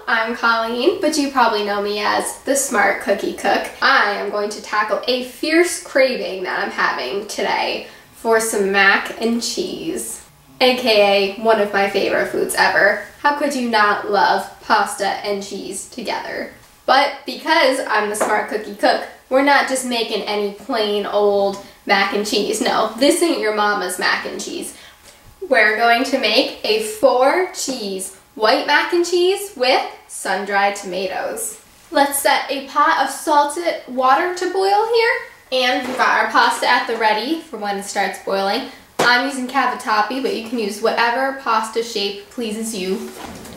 I'm Colleen, but you probably know me as the Smart Cookie Cook. I am going to tackle a fierce craving that I'm having today for some mac and cheese, aka one of my favorite foods ever. How could you not love pasta and cheese together? But because I'm the Smart Cookie Cook, we're not just making any plain old mac and cheese. No, this ain't your mama's mac and cheese. We're going to make a 4-cheese white mac and cheese with sun-dried tomatoes. Let's set a pot of salted water to boil here. And we've got our pasta at the ready for when it starts boiling. I'm using cavatappi, but you can use whatever pasta shape pleases you.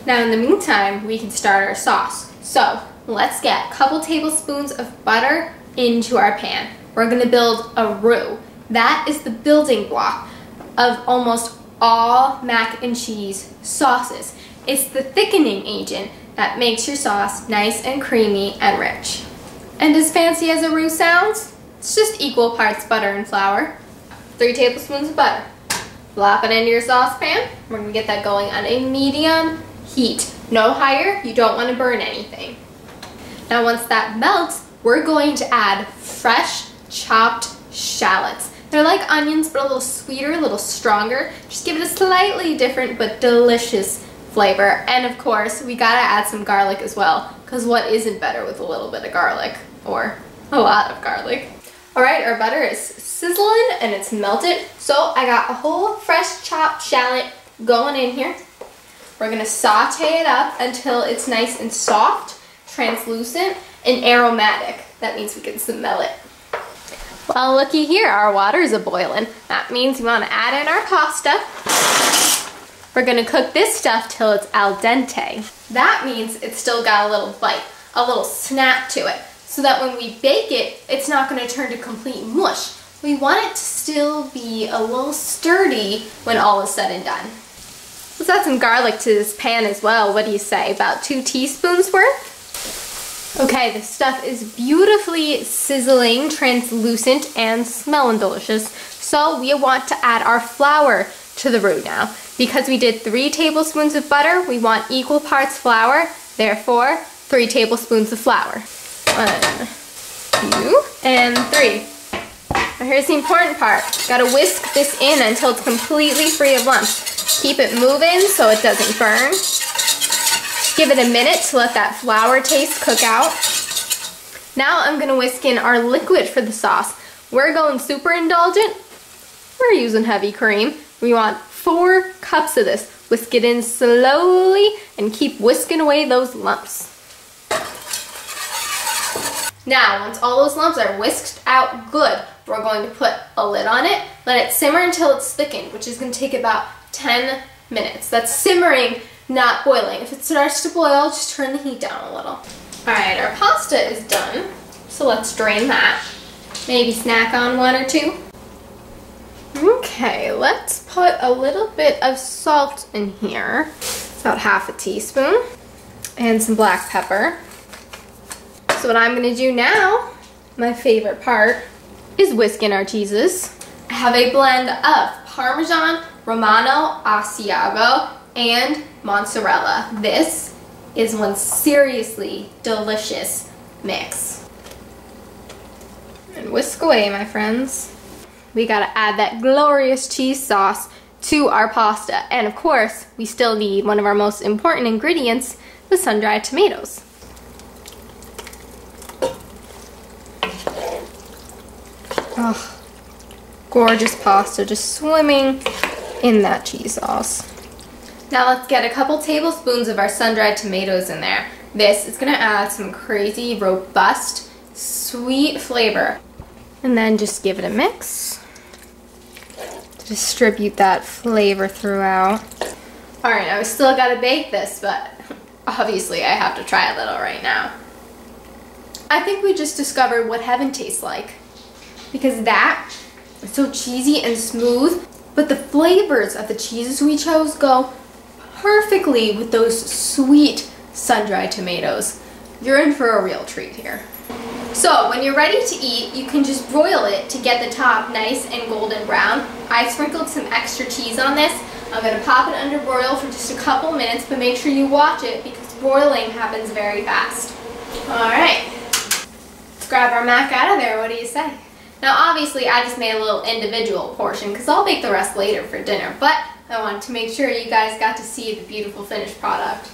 Now in the meantime, we can start our sauce. So let's get a couple tablespoons of butter into our pan. We're gonna build a roux. That is the building block of almost all mac and cheese sauces. It's the thickening agent that makes your sauce nice and creamy and rich. And as fancy as a roux sounds, it's just equal parts butter and flour. 3 tablespoons of butter. Flop it into your saucepan. We're gonna get that going on a medium heat. No higher, you don't wanna burn anything. Now once that melts, we're going to add fresh chopped shallots. They're like onions, but a little sweeter, a little stronger. Just give it a slightly different but delicious flavor. And of course, we gotta add some garlic as well, because what isn't better with a little bit of garlic, or a lot of garlic. All right, our butter is sizzling and it's melted. So I got a whole fresh chopped shallot going in here. We're gonna saute it up until it's nice and soft, translucent, and aromatic. That means we can smell it. Well, looky here, our water is a-boiling. That means we want to add in our pasta. We're going to cook this stuff till it's al dente. That means it's still got a little bite, a little snap to it, so that when we bake it, it's not going to turn to complete mush. We want it to still be a little sturdy when all is said and done. Let's add some garlic to this pan as well. What do you say, about 2 teaspoons worth? Okay, this stuff is beautifully sizzling, translucent, and smelling delicious. So we want to add our flour to the roux now. Because we did 3 tablespoons of butter, we want equal parts flour, therefore 3 tablespoons of flour. 1, 2, and 3. Now here's the important part. Gotta whisk this in until it's completely free of lumps. Keep it moving so it doesn't burn. Give it a minute to let that flour taste cook out. Now I'm gonna whisk in our liquid for the sauce. We're going super indulgent. We're using heavy cream. We want 4 cups of this. Whisk it in slowly and keep whisking away those lumps. Now, once all those lumps are whisked out good, we're going to put a lid on it, let it simmer until it's thickened, which is gonna take about 10 minutes. That's simmering, not boiling. If it starts to boil, just turn the heat down a little. All right, our pasta is done, so let's drain that. Maybe snack on 1 or 2. Okay, let's put a little bit of salt in here, about half a teaspoon, and some black pepper. So what I'm gonna do now, my favorite part, is whisk in our cheeses. I have a blend of parmesan, romano, asiago, and mozzarella. This is one seriously delicious mix. And whisk away, my friends. We gotta add that glorious cheese sauce to our pasta. And of course, we still need one of our most important ingredients, the sun-dried tomatoes. Oh, gorgeous pasta just swimming in that cheese sauce. Now let's get a couple tablespoons of our sun-dried tomatoes in there. This is gonna add some crazy, robust, sweet flavor. And then just give it a mix. Distribute that flavor throughout. All right, now we still gotta bake this, but obviously I have to try a little right now. I think we just discovered what heaven tastes like. Because that is so cheesy and smooth, but the flavors of the cheeses we chose go perfectly with those sweet sun-dried tomatoes. You're in for a real treat here. So when you're ready to eat, you can just broil it to get the top nice and golden brown. I sprinkled some extra cheese on this. I'm gonna pop it under broil for just a couple minutes, but make sure you watch it because broiling happens very fast. Alright, let's grab our mac out of there, what do you say? Now obviously I just made a little individual portion because I'll bake the rest later for dinner, but I wanted to make sure you guys got to see the beautiful finished product.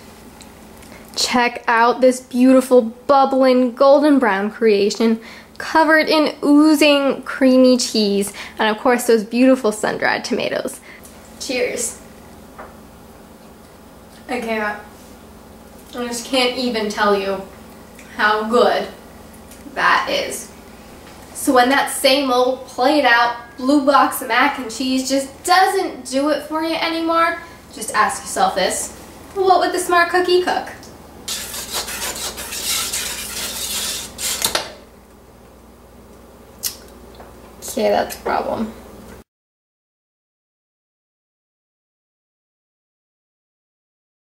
Check out this beautiful bubbling golden brown creation covered in oozing creamy cheese and of course those beautiful sun-dried tomatoes. Cheers. I just can't even tell you how good that is. So when that same old played out blue box of mac and cheese just doesn't do it for you anymore, just ask yourself this: what would the smart cookie cook? Okay, that's a problem.